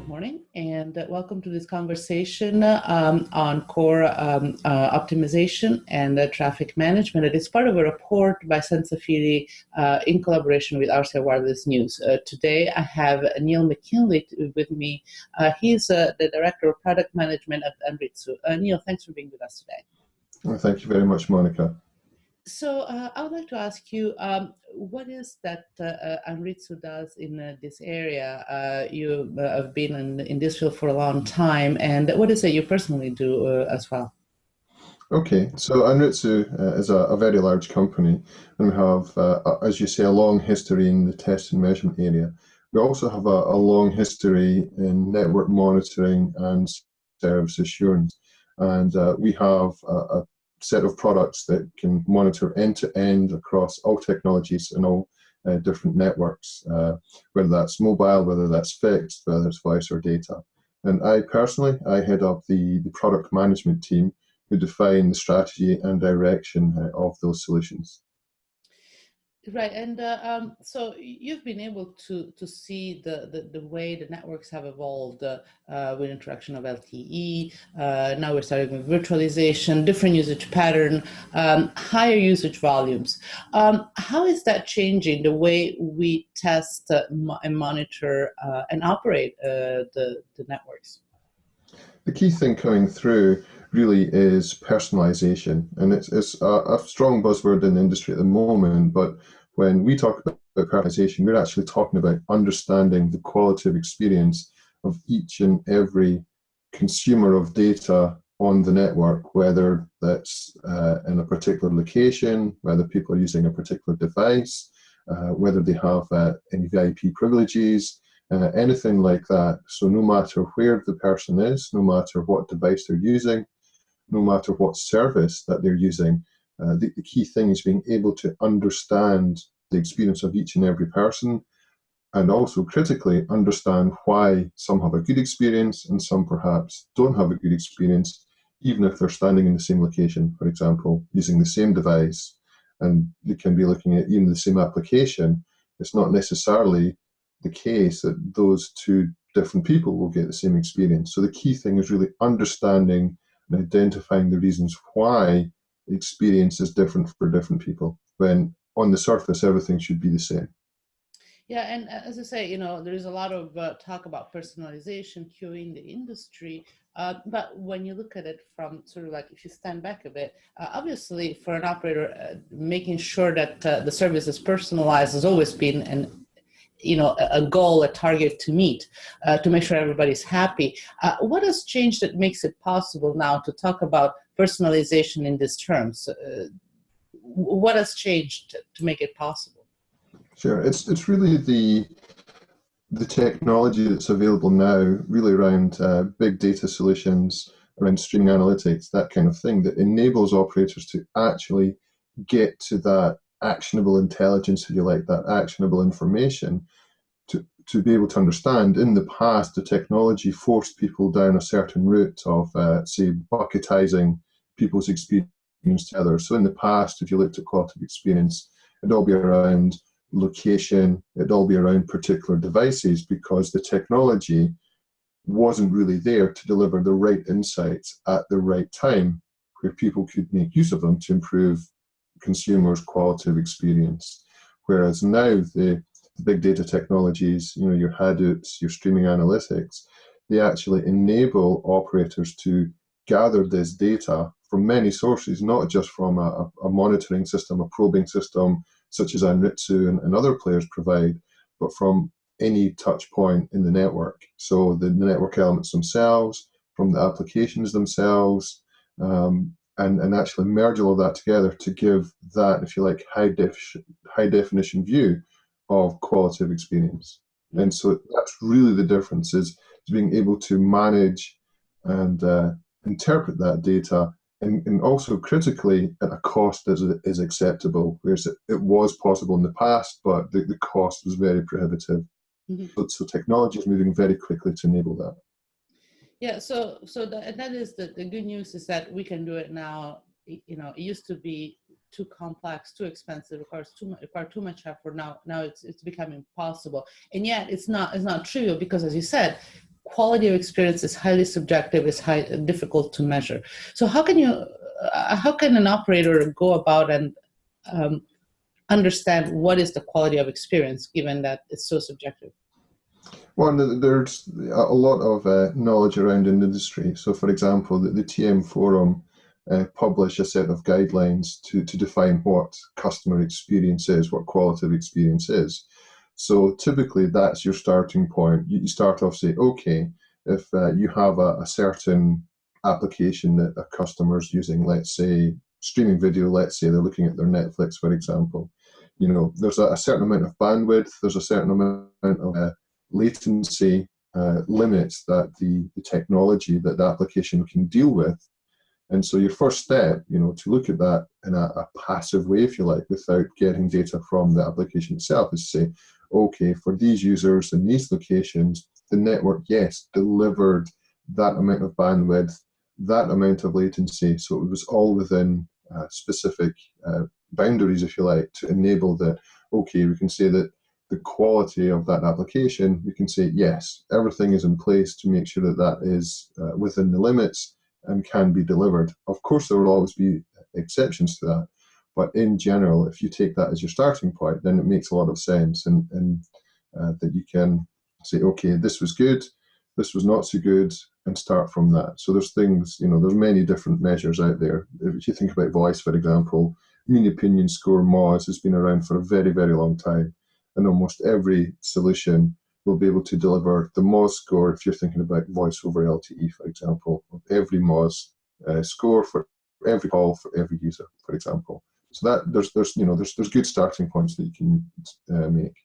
good morning, and welcome to this conversation on core optimization and traffic management. It is part of a report by Sensafiri in collaboration with RCI Wireless News. Today, I have Neil McKinlay with me. He's the Director of Product Management at Anritsu. Neil, thanks for being with us today. Well, thank you very much, Monica. So I would like to ask you, what is that Anritsu does in this area? You have been in this field for a long time, and what is it you personally do as well? Okay, so Anritsu is a very large company, and we have, as you say, a long history in the test and measurement area. We also have a long history in network monitoring and service assurance, and we have a set of products that can monitor end-to-end across all technologies and all different networks, whether that's mobile, whether that's fixed, whether it's voice or data. And I personally head up the product management team who define the strategy and direction of those solutions. Right, and so you've been able to see the way the networks have evolved with introduction of LTE. Now we're starting with virtualization, different usage pattern, higher usage volumes. How is that changing the way we test and monitor and operate the networks? The key thing coming through really is personalization, and it's a strong buzzword in the industry at the moment, but when we talk about personalization, we're actually talking about understanding the quality of experience of each and every consumer of data on the network, whether that's in a particular location, whether people are using a particular device, whether they have any VIP privileges, anything like that. So no matter where the person is, no matter what device they're using, no matter what service that they're using, the key thing is being able to understand the experience of each and every person, and also critically understand why some have a good experience and some perhaps don't have a good experience, even if they're standing in the same location, for example, using the same device, and they can be looking at even the same application. It's not necessarily the case that those two different people will get the same experience. So the key thing is really understanding and identifying the reasons why the experience is different for different people, when on the surface everything should be the same. Yeah, and as I say, there is a lot of talk about personalization, QoE in the industry, but when you look at it from sort of like, if you stand back a bit, obviously for an operator, making sure that the service is personalized has always been a goal, a target to meet, to make sure everybody's happy. What has changed that makes it possible now to talk about personalization in these terms? What has changed to make it possible? Sure, it's really the technology that's available now, really around big data solutions, around streaming analytics, that kind of thing, that enables operators to actually get to that actionable intelligence, if you like, that actionable information, to be able to understand. In the past, the technology forced people down a certain route of, say, bucketizing people's experience together. So in the past, if you looked at quality of experience, it'd all be around location, it'd all be around particular devices, because the technology wasn't really there to deliver the right insights at the right time, where people could make use of them to improve consumers' quality of experience. Whereas now the big data technologies, your Hadoops, your streaming analytics, they actually enable operators to gather this data from many sources, not just from a monitoring system, a probing system, such as Anritsu and other players provide, but from any touch point in the network. So the network elements themselves, from the applications themselves, and actually merge all of that together to give that, if you like, high definition view of quality of experience. And so that's really the difference, is being able to manage and interpret that data, and also critically at a cost that is acceptable, whereas it was possible in the past, but the cost was very prohibitive. Mm-hmm. So technology is moving very quickly to enable that. Yeah, so that is the good news, is that we can do it now. It used to be too complex, too expensive, required too much effort. Now it's becoming possible, and yet it's not trivial, because, as you said, quality of experience is highly subjective, is difficult to measure. So how can an operator go about and understand what is the quality of experience, given that it's so subjective? Well, there's a lot of knowledge around in the industry. So, for example, the TM Forum publish a set of guidelines to define what customer experience is, what quality of experience is. So typically that's your starting point. You start off, say, okay, if you have a certain application that a customer's using, let's say streaming video, let's say they're looking at their Netflix, for example, there's a certain amount of bandwidth, there's a certain amount of latency limits that the technology that the application can deal with. And so your first step, to look at that in a passive way, if you like, without getting data from the application itself, is to say, okay, for these users in these locations, the network, yes, delivered that amount of bandwidth, that amount of latency. So it was all within specific boundaries, if you like, to enable that, okay, we can say that the quality of that application, we can say, yes, everything is in place to make sure that that is within the limits and can be delivered. Of course, there will always be exceptions to that, but in general, if you take that as your starting point, then it makes a lot of sense, and that you can say, okay, this was good, this was not so good, and start from that. So there's things, there's many different measures out there. If you think about voice, for example, mean opinion score, MOS, has been around for a very, very long time, and almost every solution will be able to deliver the MOS score. If you're thinking about voice over LTE, for example, of every MOS score for every call for every user, for example. So that there's good starting points that you can make.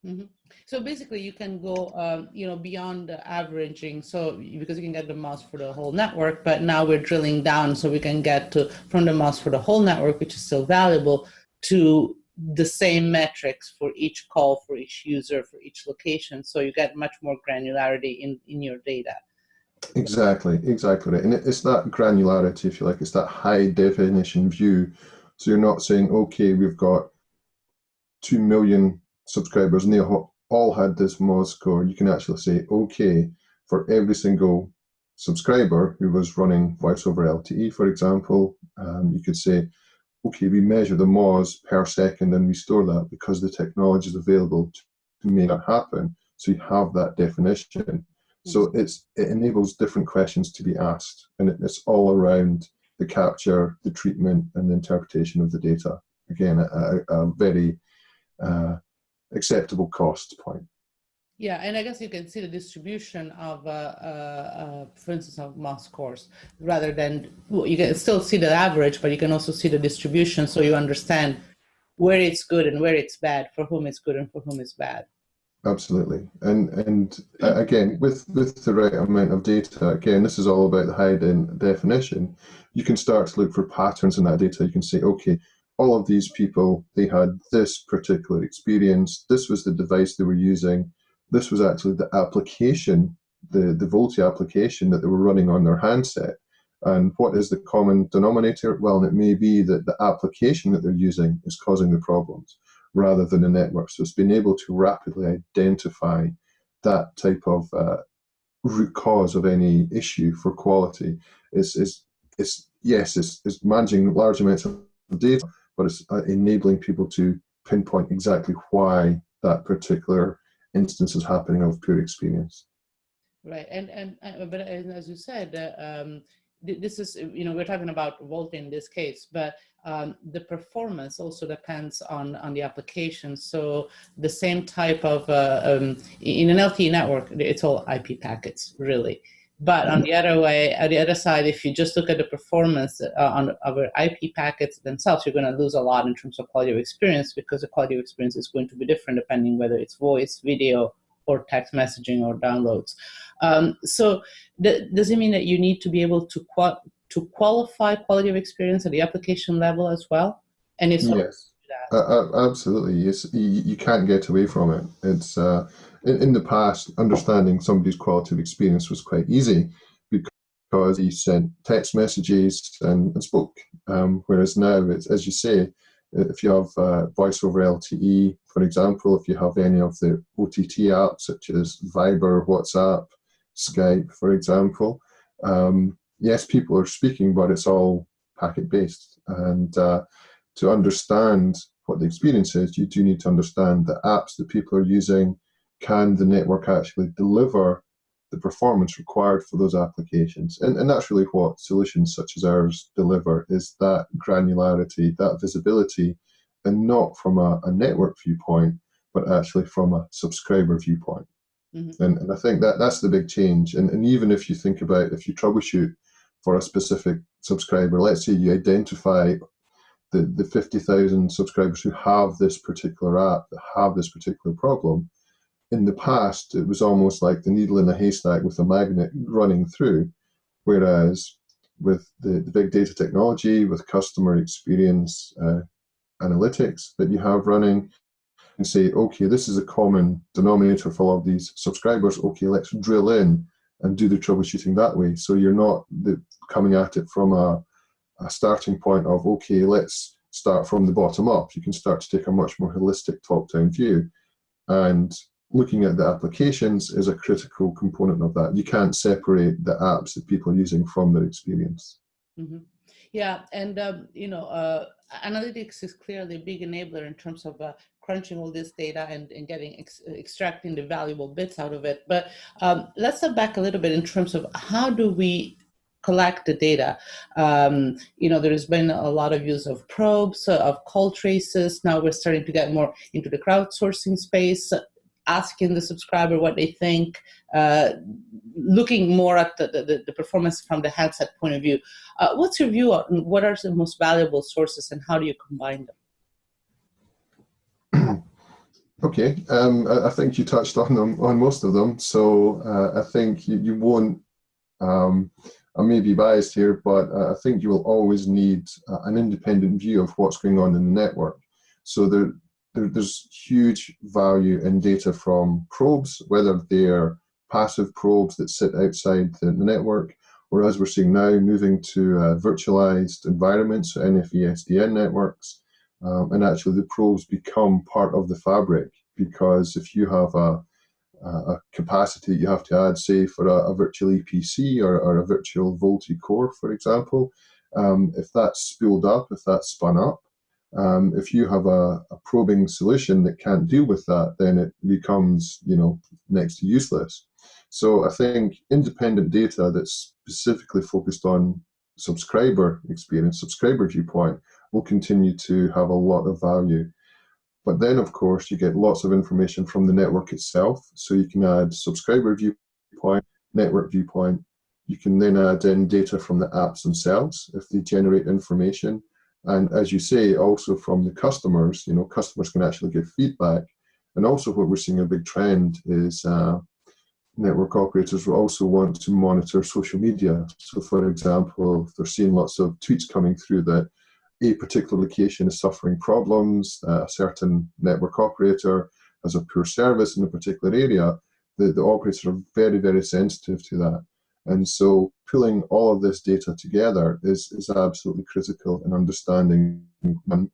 Mm-hmm. So basically, you can go beyond the averaging. So because you can get the MOS for the whole network, but now we're drilling down, so we can get from the MOS for the whole network, which is still valuable, to the same metrics for each call, for each user, for each location. So you get much more granularity in your data. Exactly right. And it's that granularity, if you like, it's that high definition view. So you're not saying, okay, we've got 2 million subscribers and they all had this MOS score. You can actually say, okay, for every single subscriber who was running voice over LTE, for example, you could say, okay, we measure the MOS per second and we store that because the technology is available to make that happen. So you have that definition. So it enables different questions to be asked, and it's all around the capture, the treatment, and the interpretation of the data. Again, a very acceptable cost point. Yeah, and I guess you can see the distribution of, for instance, of MOS scores, rather than, you can still see the average, but you can also see the distribution, so you understand where it's good and where it's bad, for whom it's good and for whom it's bad. Absolutely, and again, with the right amount of data, again, this is all about the high definition. You can start to look for patterns in that data. You can say, okay, all of these people, they had this particular experience. This was the device they were using. This was actually the application, the VoLTE application that they were running on their handset. And what is the common denominator? Well, it may be that the application that they're using is causing the problems, rather than a network. So it's been able to rapidly identify that type of root cause of any issue for quality. It's managing large amounts of data, but it's enabling people to pinpoint exactly why that particular instance is happening of poor experience. Right, but as you said, this is, we're talking about VoLTE in this case, but the performance also depends on the application. So the same type of, in an LTE network, it's all IP packets, really. But on the other side, if you just look at the performance on our IP packets themselves, you're going to lose a lot in terms of quality of experience, because the quality of experience is going to be different depending whether it's voice, video, or text messaging or downloads. So does it mean that you need to be able to qualify quality of experience at the application level as well? And if so, yes, absolutely. You can't get away from it. It's in the past, understanding somebody's quality of experience was quite easy because he sent text messages and spoke. Whereas now, it's, as you say, if you have voice over LTE, for example, if you have any of the OTT apps such as Viber, WhatsApp, Skype, for example. Yes, people are speaking, but it's all packet-based. And to understand what the experience is, you do need to understand the apps that people are using. Can the network actually deliver the performance required for those applications? And that's really what solutions such as ours deliver, is that granularity, that visibility, and not from a network viewpoint, but actually from a subscriber viewpoint. Mm-hmm. And I think that that's the big change. And even if you think about, if you troubleshoot for a specific subscriber, let's say you identify the 50,000 subscribers who have this particular app, that have this particular problem. In the past, it was almost like the needle in a haystack with a magnet running through, whereas with the big data technology, with customer experience analytics that you have running, and say, okay, this is a common denominator for all of these subscribers. Okay, let's drill in and do the troubleshooting that way. So you're not coming at it from a starting point of, okay, let's start from the bottom up. You can start to take a much more holistic top-down view. And looking at the applications is a critical component of that. You can't separate the apps that people are using from their experience. Mm-hmm. Yeah, and analytics is clearly a big enabler in terms of crunching all this data and getting extracting the valuable bits out of it. But let's step back a little bit in terms of how do we collect the data. There's been a lot of use of probes, of call traces. Now we're starting to get more into the crowdsourcing space, asking the subscriber what they think, looking more at the performance from the handset point of view. What's your view on what are the most valuable sources and how do you combine them? Okay, I think you touched on them, on most of them. So I think you won't, I may be biased here, but I think you will always need an independent view of what's going on in the network. So there's huge value in data from probes, whether they're passive probes that sit outside the network, or as we're seeing now, moving to virtualized environments, so NFV-SDN networks, and actually the probes become part of the fabric, because if you have a capacity you have to add, say, for a virtual EPC or a virtual VoLTE core, for example, if that's spooled up, if that's spun up, if you have a probing solution that can't deal with that, then it becomes, next to useless. So I think independent data that's specifically focused on subscriber experience, subscriber viewpoint, will continue to have a lot of value. But then, of course, you get lots of information from the network itself. So you can add subscriber viewpoint, network viewpoint. You can then add in data from the apps themselves if they generate information. And as you say, also from the customers, customers can actually give feedback. And also what we're seeing a big trend is network operators will also want to monitor social media. So for example, if they're seeing lots of tweets coming through that a particular location is suffering problems, a certain network operator has a poor service in a particular area, the operators are very, very sensitive to that. And so pulling all of this data together is absolutely critical in understanding, one,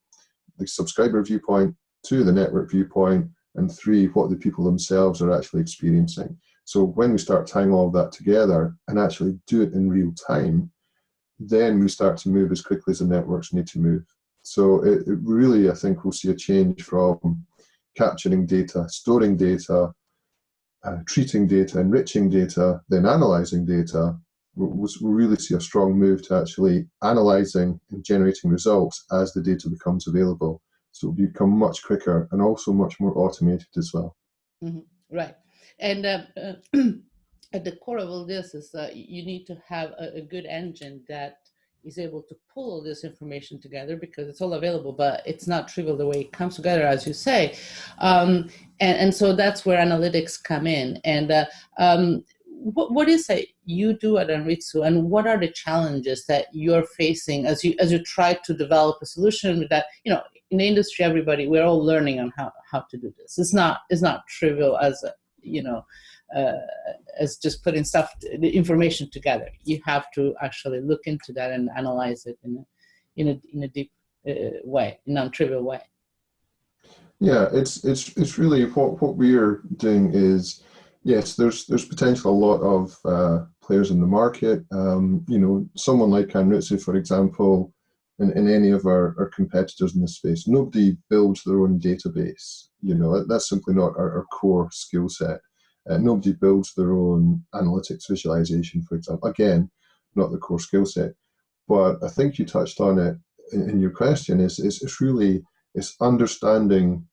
the subscriber viewpoint, two, the network viewpoint, and three, what the people themselves are actually experiencing. So when we start tying all of that together and actually do it in real time, then we start to move as quickly as the networks need to move. So it really, I think we'll see a change from capturing data, storing data, treating data, enriching data, then analyzing data. We'll really see a strong move to actually analyzing and generating results as the data becomes available. So it'll become much quicker and also much more automated as well. Mm-hmm. Right. And at the core of all this is you need to have a good engine that is able to pull all this information together, because it's all available, but it's not trivial the way it comes together, as you say. And so that's where analytics come in. And what is it you do at Anritsu, and what are the challenges that you're facing as you try to develop a solution that, in the industry, everybody, we're all learning on how to do this. It's not trivial as as just putting the information together. You have to actually look into that and analyze it in a deep way, non-trivial way. Yeah, it's really what we are doing is Yes, there's potentially a lot of players in the market. Someone like Anritsu, for example, in any of our competitors in this space, nobody builds their own database. That's simply not our core skill set. Nobody builds their own analytics visualization, for example. Again, not the core skill set. But I think you touched on it in your question. It's really it's understanding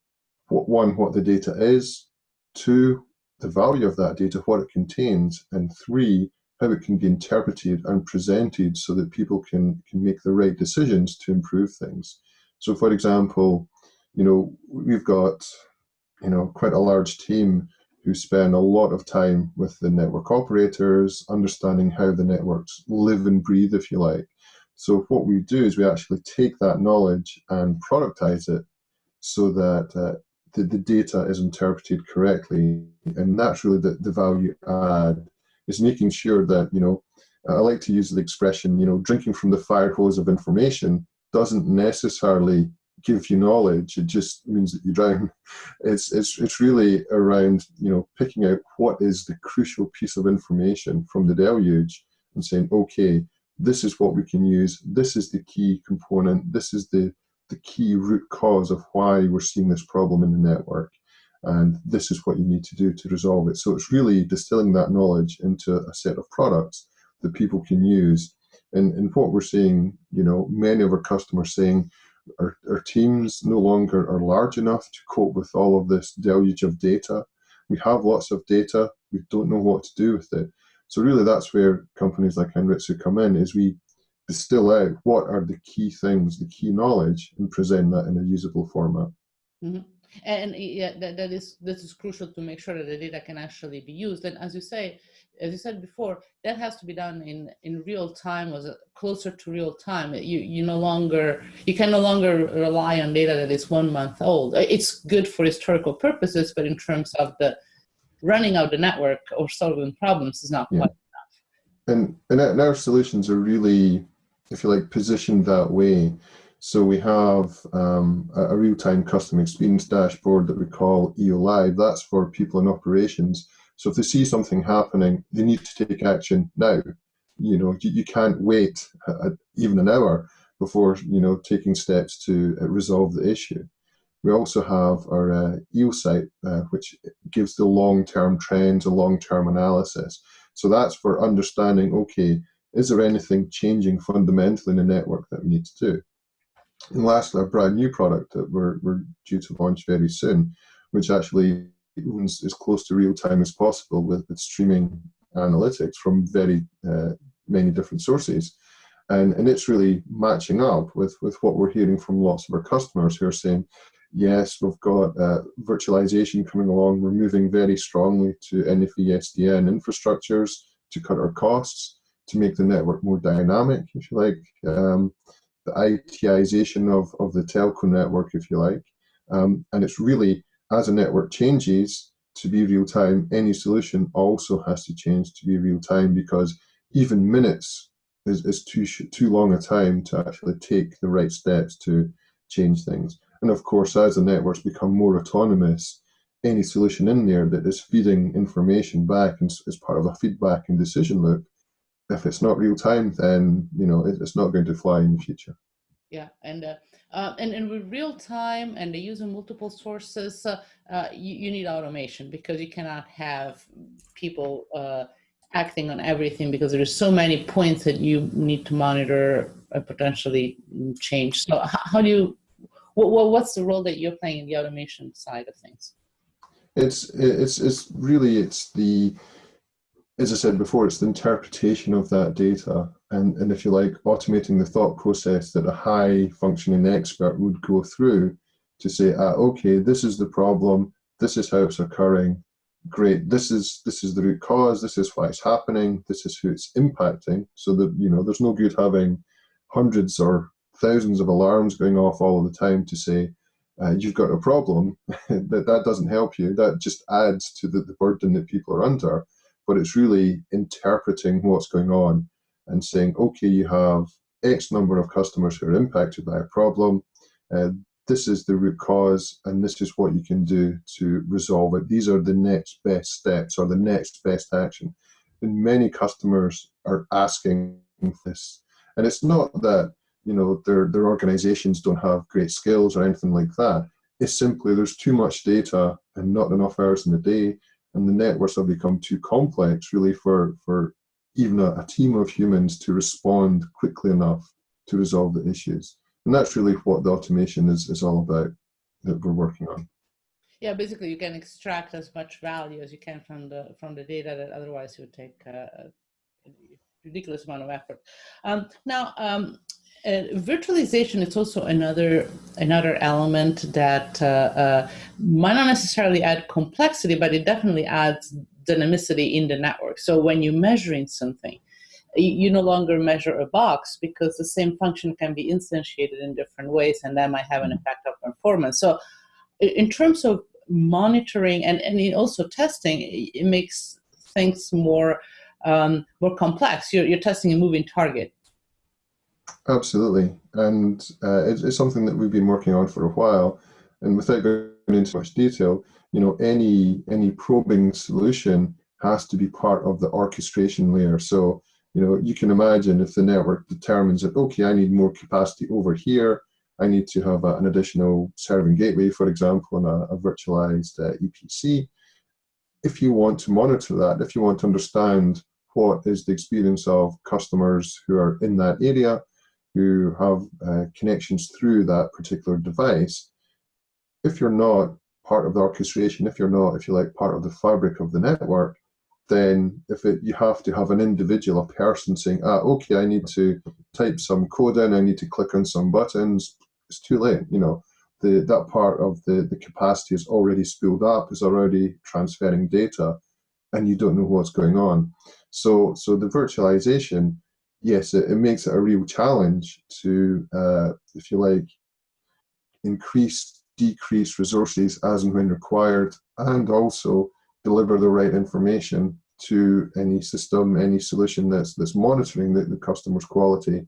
what the data is, two, the value of that data, what it contains, and three, how it can be interpreted and presented so that people can make the right decisions to improve things. So, for example, we've got quite a large team who spend a lot of time with the network operators, understanding how the networks live and breathe, if you like. So what we do is we actually take that knowledge and productize it so that the data is interpreted correctly. And that's really the value add, is making sure that, I like to use the expression, drinking from the fire hose of information doesn't necessarily give you knowledge. It just means that you drown. It's really around, picking out what is the crucial piece of information from the deluge and saying, okay, this is what we can use. This is the key component. This is the key root cause of why we're seeing this problem in the network. And this is what you need to do to resolve it. So it's really distilling that knowledge into a set of products that people can use. And what we're seeing, many of our customers saying our teams no longer are large enough to cope with all of this deluge of data. We have lots of data. We don't know what to do with it. So really that's where companies like Anritsu come in, is we distill out what are the key things, the key knowledge, and present that in a usable format. Mm-hmm. And yeah, this is crucial to make sure that the data can actually be used. And as you said before, that has to be done in real time, or closer to real time. You can no longer rely on data that is 1 month old. It's good for historical purposes, but in terms of the running out the network or solving problems is not quite enough. And our solutions are really, if you like, positioned that way. So we have a real-time customer experience dashboard that we call EO Live. That's for people in operations. So if they see something happening, they need to take action now. You can't wait even an hour before taking steps to resolve the issue. We also have our EO site, which gives the long-term trends and long-term analysis. So that's for understanding, okay, is there anything changing fundamentally in the network that we need to do? And lastly, a brand new product that we're due to launch very soon, which actually is as close to real time as possible with streaming analytics from very many different sources. And it's really matching up with what we're hearing from lots of our customers who are saying, yes, we've got virtualization coming along. We're moving very strongly to NFV SDN infrastructures to cut our costs, to make the network more dynamic, if you like. The ITization of the telco network, if you like. And it's really, as a network changes to be real time, any solution also has to change to be real time, because even minutes is too long a time to actually take the right steps to change things. And of course, as the networks become more autonomous, any solution in there that is feeding information back and as part of a feedback and decision loop, if it's not real time, then it's not going to fly in the future. Yeah, and with real time and the use of multiple sources, you need automation, because you cannot have people acting on everything, because there's so many points that you need to monitor and potentially change. So how do you? What's the role that you're playing in the automation side of things? It's the, as I said before, it's the interpretation of that data, and if you like, automating the thought process that a high functioning expert would go through to say, okay, this is the problem, this is how it's occurring, great, this is the root cause, this is why it's happening, this is who it's impacting, so that there's no good having hundreds or thousands of alarms going off all of the time to say, you've got a problem. that doesn't help you. That just adds to the burden that people are under. But it's really interpreting what's going on and saying, okay, you have X number of customers who are impacted by a problem. this is the root cause, and this is what you can do to resolve it. These are the next best steps or the next best action. And many customers are asking this. And it's not that, you know, their organizations don't have great skills or anything like that. It's simply there's too much data and not enough hours in the day, and the networks have become too complex really for even a team of humans to respond quickly enough to resolve the issues. And that's really what the automation is all about that we're working on. Yeah, basically you can extract as much value as you can from the data that otherwise would take a ridiculous amount of effort. Now, virtualization is also another element that might not necessarily add complexity, but it definitely adds dynamicity in the network. So when you're measuring something, you no longer measure a box because the same function can be instantiated in different ways, and that might have an effect on performance. So in terms of monitoring and also testing, it makes things more complex. You're testing a moving target. Absolutely. And it's something that we've been working on for a while. And without going into much detail, you know, any probing solution has to be part of the orchestration layer. So, you know, you can imagine if the network determines that, okay, I need more capacity over here, I need to have an additional serving gateway, for example, and a virtualized EPC. If you want to monitor that, if you want to understand what is the experience of customers who are in that area, who have connections through that particular device, if you're not part of the orchestration, if you're not, if you like, part of the fabric of the network, then you have to have an individual, a person saying, okay, I need to type some code in, I need to click on some buttons. It's too late. You know, that part of the capacity is already spooled up, is already transferring data, and you don't know what's going on. So the virtualization, yes, it makes it a real challenge to, if you like, decrease resources as and when required, and also deliver the right information to any system, any solution that's monitoring the customer's quality.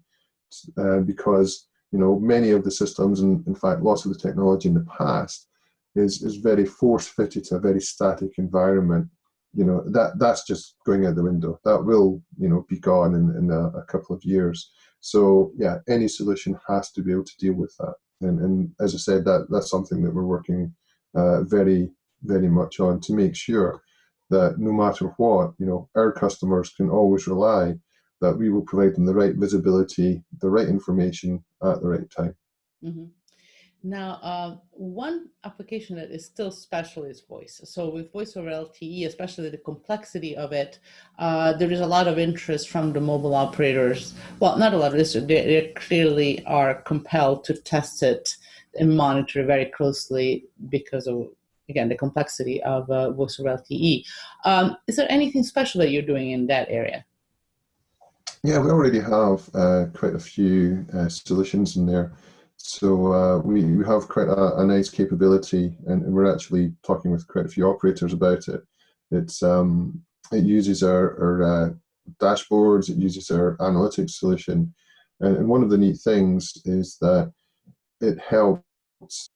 Because, you know, many of the systems, and in fact, lots of the technology in the past is very force-fitted to a very static environment. You know, that's just going out the window. That will, you know, be gone in a couple of years. So yeah, any solution has to be able to deal with that. And as I said, that's something that we're working very, very much on, to make sure that no matter what, you know, our customers can always rely that we will provide them the right visibility, the right information at the right time. Mm-hmm. Now, one application that is still special is voice. So with voice over LTE, especially the complexity of it, there is a lot of interest from the mobile operators. Well, not a lot of interest. They clearly are compelled to test it and monitor very closely because of, again, the complexity of voice over LTE. Is there anything special that you're doing in that area? Yeah, we already have quite a few solutions in there. So we have quite a nice capability, and we're actually talking with quite a few operators about it. It uses our dashboards, it uses our analytics solution, and one of the neat things is that it helps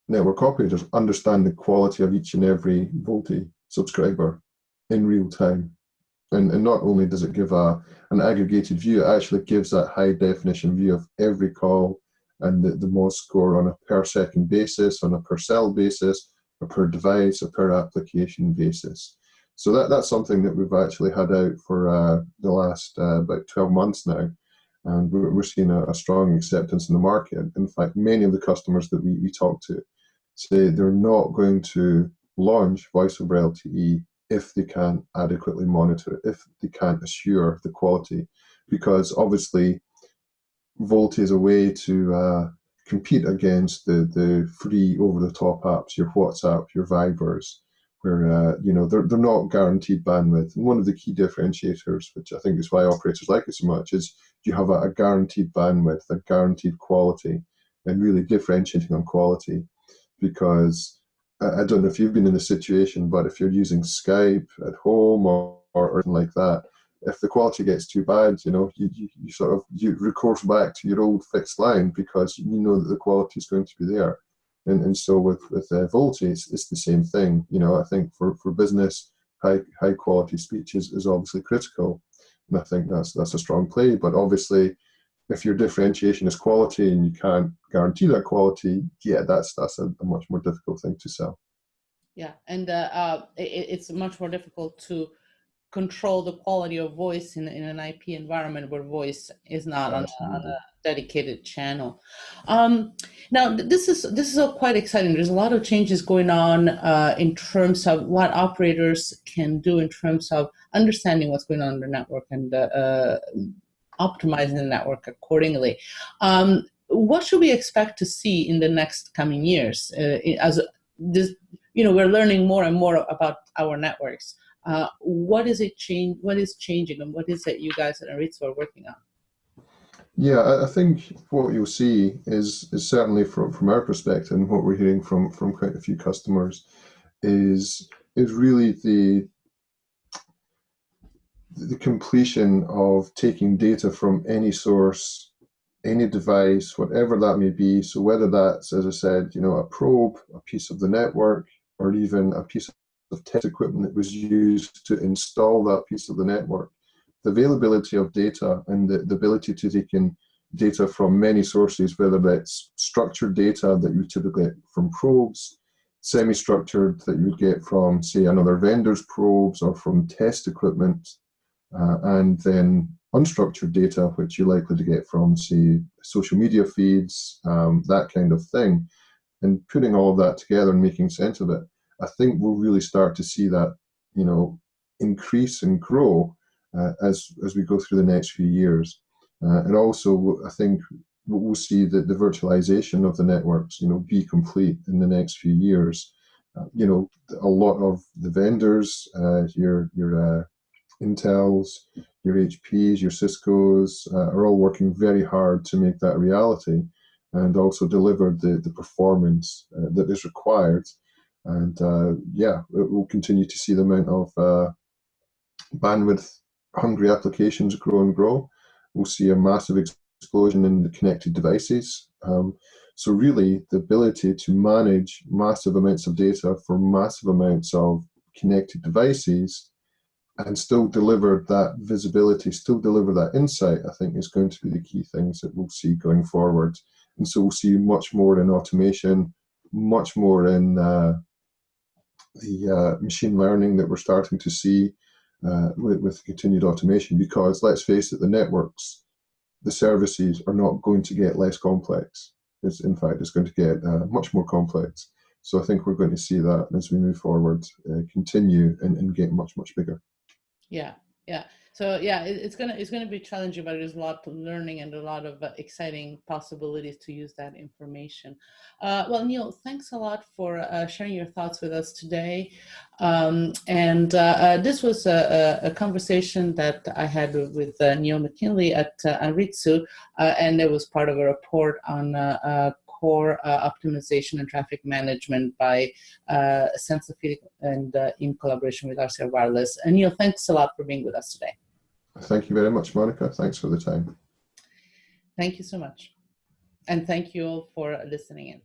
network operators understand the quality of each and every VoLTE subscriber in real time. And not only does it give an aggregated view, it actually gives that high definition view of every call and the MOS score on a per second basis, on a per cell basis, a per device, a per application basis. So that's something that we've actually had out for the last about 12 months now. And we're seeing a strong acceptance in the market. In fact, many of the customers that we talk to say they're not going to launch voice over LTE if they can't adequately monitor it, if they can't assure the quality, because obviously VoLTE is a way to compete against the free over-the-top apps, your WhatsApp, your Vibers, where you know, they're not guaranteed bandwidth. And one of the key differentiators, which I think is why operators like it so much, is you have a guaranteed bandwidth, a guaranteed quality, and really differentiating on quality. Because I don't know if you've been in this situation, but if you're using Skype at home or anything like that, if the quality gets too bad, you sort of you recourse back to your old fixed line because you know that the quality is going to be there. And so with VoLTE, it's the same thing. I think for business, high quality speech is obviously critical, and I think that's a strong play. But obviously, if your differentiation is quality and you can't guarantee that quality, yeah, that's a much more difficult thing to sell. Yeah, and it's much more difficult to control the quality of voice in an IP environment where voice is not on a dedicated channel. Now, this is all quite exciting. There's a lot of changes going on in terms of what operators can do in terms of understanding what's going on in the network and optimizing the network accordingly. What should we expect to see in the next coming years? As this, we're learning more and more about our networks. What is changing, and what is it you guys at Anritsu are working on? Yeah, I think what you'll see is certainly from our perspective and what we're hearing from quite a few customers is really the completion of taking data from any source, any device, whatever that may be. So whether that's, as I said, a probe, a piece of the network, or even a piece of test equipment that was used to install that piece of the network, the availability of data and the ability to take in data from many sources, whether that's structured data that you typically get from probes, semi-structured that you would get from, say, another vendor's probes or from test equipment, and then unstructured data, which you're likely to get from, say, social media feeds, that kind of thing, and putting all of that together and making sense of it. I think we'll really start to see that, increase and grow as we go through the next few years. And also, I think we'll see that the virtualization of the networks, be complete in the next few years. A lot of the vendors, your Intels, your HPs, your Ciscos, are all working very hard to make that reality and also deliver the performance that is required. And we'll continue to see the amount of bandwidth-hungry applications grow and grow. We'll see a massive explosion in the connected devices. So really, the ability to manage massive amounts of data for massive amounts of connected devices and still deliver that visibility, still deliver that insight, I think is going to be the key things that we'll see going forward. And so we'll see much more in automation, much more in the machine learning that we're starting to see with continued automation, because let's face it, the networks, the services are not going to get less complex. In fact, it's going to get much more complex. So I think we're going to see that as we move forward, continue and get much, much bigger. Yeah, yeah. So yeah, it's gonna be challenging, but there's a lot of learning and a lot of exciting possibilities to use that information. Well, Neil, thanks a lot for sharing your thoughts with us today. This was a conversation that I had with Neil McKinlay at Anritsu, and it was part of a report on core optimization and traffic management by Sensitive and in collaboration with RCR Wireless. And Neil, thanks a lot for being with us today. Thank you very much, Monica. Thanks for the time. Thank you so much. And thank you all for listening in.